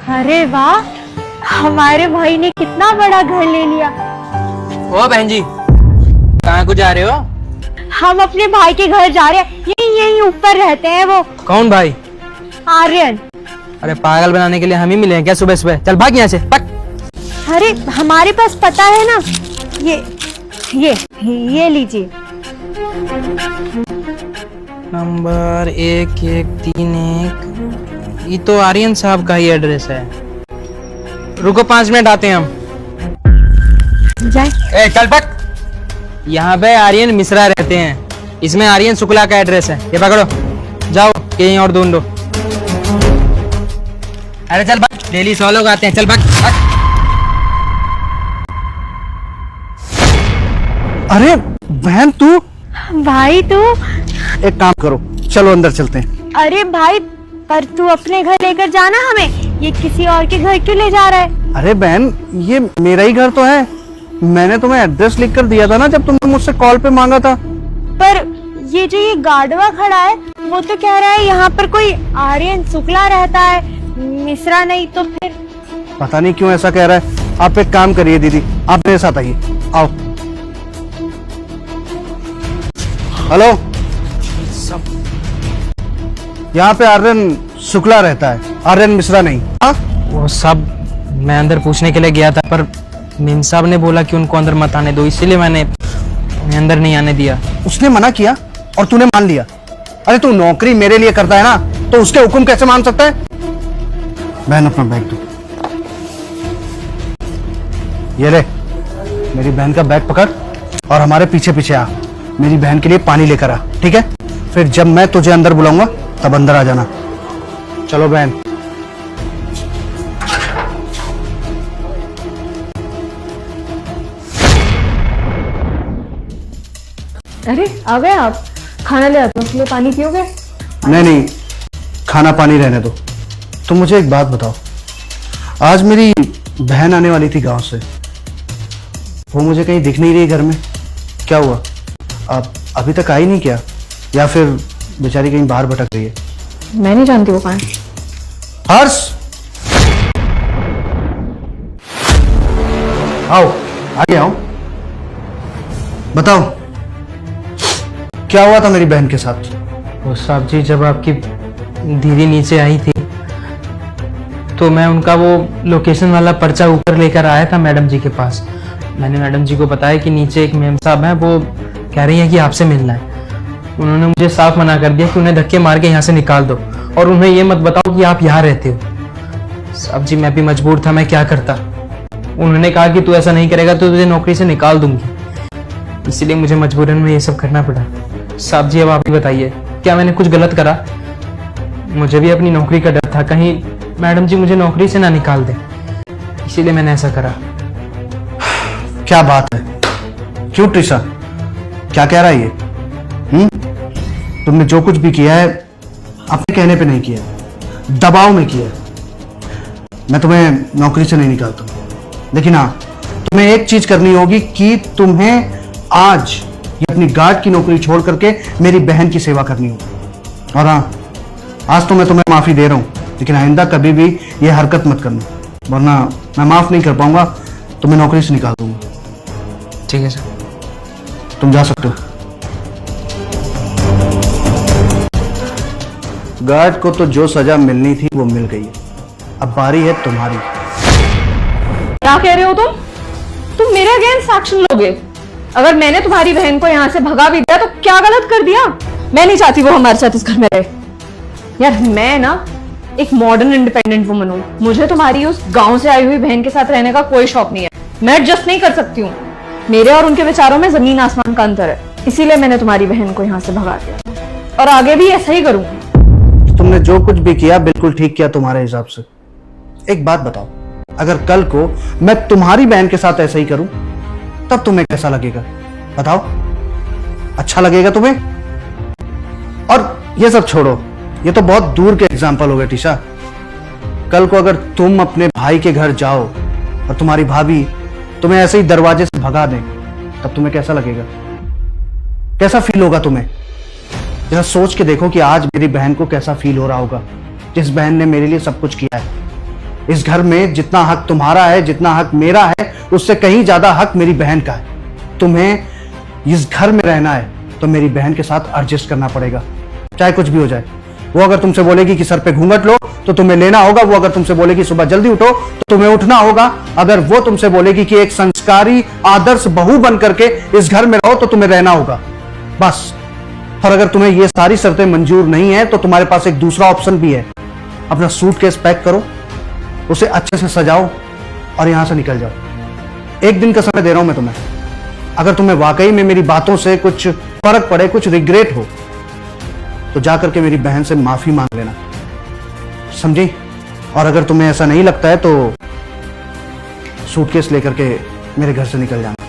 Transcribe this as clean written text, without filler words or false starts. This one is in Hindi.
अरे वाह, हमारे भाई ने कितना बड़ा घर ले लिया। ओ बहन जी, कहाँ को जा रहे हो? हम अपने भाई के घर जा रहे हैं। यही ऊपर रहते हैं वो। कौन भाई? आर्यन। अरे पागल बनाने के लिए हम ही मिले हैं क्या सुबह सुबह? चल भाग यहाँ से, भाग। अरे हमारे पास पता है ना। ये लीजिए। नंबर 1131। ये तो आर्यन साहब का ही एड्रेस है। रुको 5 मिनट आते हैं हम। जाए। ए चल भाग। यहाँ पे आर्यन मिश्रा रहते हैं। इसमें आर्यन शुक्ला का एड्रेस है। ये पकड़ो, जाओ कहीं और ढूंढो। अरे चल भाग, डेली 100 लोग आते हैं। चल भाग, भाग। अरे बहन तू, भाई तू। एक काम करो, चलो अंदर चलते हैं। अरे भाई, पर तू अपने घर लेकर जाना हमें। ये किसी और के घर क्यों ले जा रहा है? अरे बहन, ये मेरा ही घर तो है। मैंने तुम्हें एड्रेस लिख कर दिया था ना जब तुमने मुझसे कॉल पे मांगा था। पर ये जो ये गार्डवा खड़ा है वो तो कह रहा है यहाँ पर कोई आर्यन शुक्ला रहता है, मिश्रा नहीं। तो फिर पता नहीं क्यों ऐसा कह रहा है। आप एक काम करिए दीदी, आप मेरे साथ आइए, आओ। हेलो, यहाँ पे आर्यन शुक्ला रहता है, आर्यन मिश्रा नहीं। हाँ, वो सब मैं अंदर पूछने के लिए गया था, पर मेम साहब ने बोला कि उनको अंदर मत आने दो, इसीलिए मैंने उन्हें अंदर नहीं आने दिया। उसने मना किया और तूने मान लिया? अरे तू नौकरी मेरे लिए करता है ना, तो उसके हुक्म कैसे मान सकता है? बहन अपना बैग दो। ये ले, मेरी बहन का बैग पकड़ और हमारे पीछे पीछे आ। मेरी बहन के लिए पानी लेकर आ, ठीक है? फिर जब मैं तुझे अंदर बुलाऊंगा तब अंदर आ जाना। चलो बहन। अरे आ गए आप। खाना ले आते हो, पानी पियोगे? नहीं, खाना पानी रहने दो। तुम मुझे एक बात बताओ, आज मेरी बहन आने वाली थी गांव से, वो मुझे कहीं दिख नहीं रही घर में। क्या हुआ? आप अभी तक आई नहीं क्या? या फिर बेचारी कहीं बाहर भटक रही है? मैं नहीं जानती वो कहाँ है। हर्ष, आओ, आगे आओ। बताओ, क्या हुआ था मेरी बहन के साथ? वो साहब जी, जब आपकी दीदी नीचे आई थी तो मैं उनका वो लोकेशन वाला पर्चा ऊपर लेकर आया था मैडम जी के पास। मैंने मैडम जी को बताया कि नीचे एक मेम साहब हैं, वो कह रही हैं कि आपसे मिलना है। उन्होंने मुझे साफ मना कर दिया कि उन्हें धक्के मार के यहाँ से निकाल दो, और उन्हें ये मत बताओ कि आप यहाँ रहते हो। साहब जी, मैं भी मजबूर था, मैं क्या करता। उन्होंने कहा कि तू ऐसा नहीं करेगा तो तुझे नौकरी से निकाल दूंगी, इसीलिए मुझे मजबूरन में ये सब करना पड़ा। साहब जी, अब आप ही बताइए, क्या मैंने कुछ गलत करा? मुझे भी अपनी नौकरी का डर था, कहीं मैडम जी मुझे नौकरी से ना निकाल दे, इसीलिए मैंने ऐसा करा। क्या बात है? क्यों ट्रिशा, क्या कह रहा है ये? तुमने जो कुछ भी किया है अपने कहने पे नहीं किया, दबाव में किया। मैं तुम्हें नौकरी से नहीं निकालता, लेकिन हाँ, तुम्हें एक चीज करनी होगी कि तुम्हें आज ये अपनी गार्ड की नौकरी छोड़ करके मेरी बहन की सेवा करनी होगी। और हाँ, आज तो मैं तुम्हें माफी दे रहा हूं, लेकिन आइंदा कभी भी ये हरकत मत करना, वरना मैं माफ नहीं कर पाऊंगा, तुम्हें नौकरी से निकाल दूंगा। ठीक है सर, तुम जा सकते हो। गार्ड को तो जो सजा मिलनी थी वो मिल गई है, अब बारी है तुम्हारी। क्या कह रहे हो तुम? तुम मेरे अगेंस्ट एक्शन लोगे? अगर मैंने तुम्हारी बहन को यहाँ से भगा भी दिया तो क्या गलत कर दिया? मैं नहीं चाहती वो हमारे साथ इस घर में रहे। यार, मैं ना एक मॉडर्न इंडिपेंडेंट वुमन हूँ, मुझे तुम्हारी उस गांव से आई हुई बहन के साथ रहने का कोई शौक नहीं है। मैं एडजस्ट नहीं कर सकती हूँ। मेरे और उनके विचारों में जमीन आसमान का अंतर है, इसीलिए मैंने तुम्हारी बहन को यहाँ से भगा दिया, और आगे भी ऐसा ही करूंगी। तुमने जो कुछ भी किया बिल्कुल ठीक किया तुम्हारे हिसाब से। एक बात बताओ, अगर कल को मैं तुम्हारी बहन के साथ ऐसा ही करूं तब तुम्हें कैसा लगेगा? बताओ, अच्छा लगेगा तुम्हें? और ये सब छोड़ो, ये तो बहुत दूर के एग्जाम्पल हो गए टीशा। कल को अगर तुम अपने भाई के घर जाओ और तुम्हारी भाभी तुम्हें ऐसे ही दरवाजे से भगा दें, तब तुम्हें कैसा लगेगा? कैसा फील होगा तुम्हें? जरा सोच के देखो कि आज मेरी बहन को कैसा फील हो रहा होगा, जिस बहन ने मेरे लिए सब कुछ किया है। इस घर में जितना हक तुम्हारा है, जितना हक मेरा है, उससे कहीं ज्यादा हक मेरी बहन का है। तुम्हें इस घर में रहना है तो मेरी बहन के साथ एडजस्ट करना पड़ेगा, चाहे कुछ भी हो जाए। वो अगर तुमसे बोलेगी कि सर पे घूंघट लो तो तुम्हें लेना होगा। वो अगर तुमसे बोलेगी सुबह जल्दी उठो तो तुम्हें उठना होगा। अगर वो तुमसे बोलेगी कि एक संस्कारी आदर्श बहू बन करके इस घर में रहो तो तुम्हें रहना होगा, बस। और अगर तुम्हें ये सारी शर्तें मंजूर नहीं है तो तुम्हारे पास एक दूसरा ऑप्शन भी है। अपना सूटकेस पैक करो, उसे अच्छे से सजाओ और यहां से निकल जाओ। एक दिन का समय दे रहा हूं मैं तुम्हें। अगर तुम्हें वाकई में मेरी बातों से कुछ फर्क पड़े, कुछ रिग्रेट हो, तो जाकर के मेरी बहन से माफी मांग लेना, समझी? और अगर तुम्हें ऐसा नहीं लगता है तो सूटकेस लेकर के मेरे घर से निकल जाना।